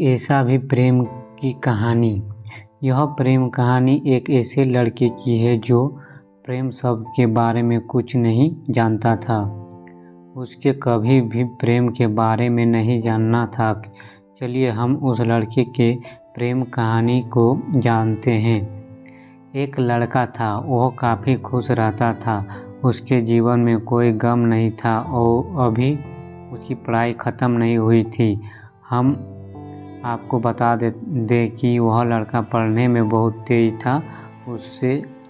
ऐसा भी प्रेम की कहानी। यह प्रेम कहानी एक ऐसे लड़के की है जो प्रेम शब्द के बारे में कुछ नहीं जानता था। उसके कभी भी प्रेम के बारे में नहीं जानना था। चलिए हम उस लड़के के प्रेम कहानी को जानते हैं। एक लड़का था, वह काफ़ी खुश रहता था। उसके जीवन में कोई गम नहीं था और अभी उसकी पढ़ाई ख़त्म नहीं हुई थी। हम आपको बता दे कि वह लड़का पढ़ने में बहुत तेज था।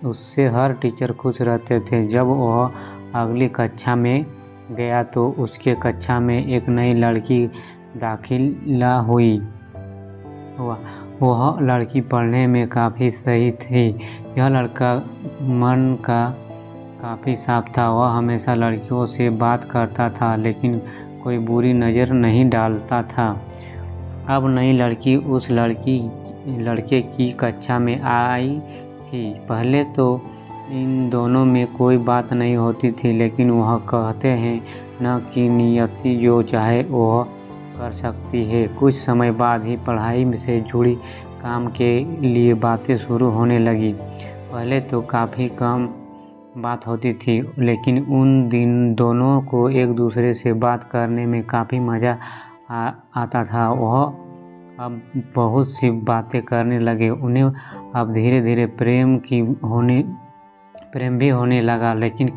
उससे हर टीचर खुश रहते थे। जब वह अगली कक्षा में गया तो उसके कक्षा में एक नई लड़की दाखिला हुई। वह लड़की पढ़ने में काफ़ी सही थी। यह लड़का मन का काफ़ी साफ था। वह हमेशा लड़कियों से बात करता था, लेकिन कोई बुरी नज़र नहीं डालता था। अब नई लड़की उस लड़के की कक्षा में आई थी। पहले तो इन दोनों में कोई बात नहीं होती थी, लेकिन वह कहते हैं न कि नियति जो चाहे वह कर सकती है। कुछ समय बाद ही पढ़ाई से जुड़ी काम के लिए बातें शुरू होने लगी। पहले तो काफ़ी कम बात होती थी, लेकिन उन दिन दोनों को एक दूसरे से बात करने में काफ़ी मज़ा आता था। वह अब बहुत सी बातें करने लगे। उन्हें अब धीरे धीरे प्रेम भी होने लगा, लेकिन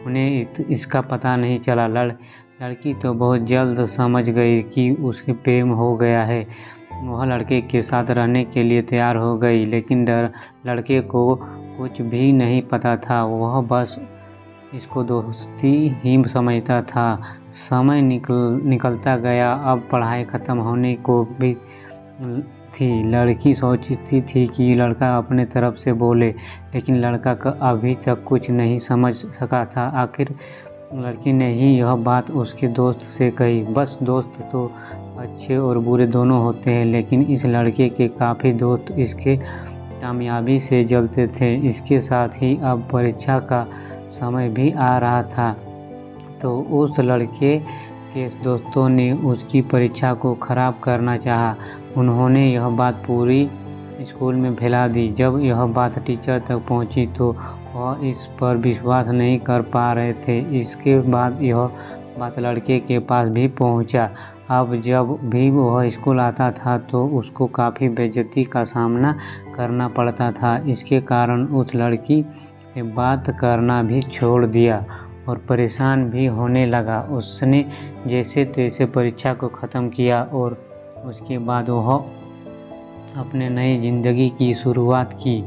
उन्हें इसका पता नहीं चला। लड़की तो बहुत जल्द समझ गई कि उसे प्रेम हो गया है। वह लड़के के साथ रहने के लिए तैयार हो गई, लेकिन लड़के को कुछ भी नहीं पता था। वह बस इसको दोस्ती ही समझता था। समय निकलता गया। अब पढ़ाई ख़त्म होने को भी थी। लड़की सोचती थी कि लड़का अपने तरफ से बोले, लेकिन लड़का अभी तक कुछ नहीं समझ सका था। आखिर लड़की ने ही यह बात उसके दोस्त से कही। बस दोस्त तो अच्छे और बुरे दोनों होते हैं, लेकिन इस लड़के के काफ़ी दोस्त इसके कामयाबी से जलते थे। इसके साथ ही अब परीक्षा का समय भी आ रहा था, तो उस लड़के के दोस्तों ने उसकी परीक्षा को ख़राब करना चाहा। उन्होंने यह बात पूरी स्कूल में फैला दी। जब यह बात टीचर तक पहुंची तो वह इस पर विश्वास नहीं कर पा रहे थे। इसके बाद यह बात लड़के के पास भी पहुंचा। अब जब भी वह स्कूल आता था तो उसको काफ़ी बेइज्जती का सामना करना पड़ता था। इसके कारण उस लड़की से बात करना भी छोड़ दिया और परेशान भी होने लगा। उसने जैसे तैसे परीक्षा को ख़त्म किया और उसके बाद वह अपने नई ज़िंदगी की शुरुआत की।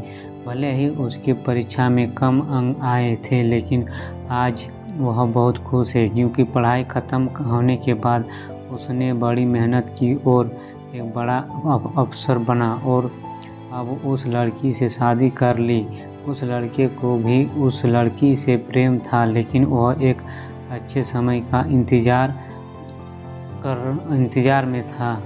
भले ही उसकी परीक्षा में कम अंक आए थे, लेकिन आज वह बहुत खुश है, क्योंकि पढ़ाई ख़त्म होने के बाद उसने बड़ी मेहनत की और एक बड़ा अफसर बना और अब उस लड़की से शादी कर ली। उस लड़के को भी उस लड़की से प्रेम था, लेकिन वह एक अच्छे समय का इंतज़ार में था।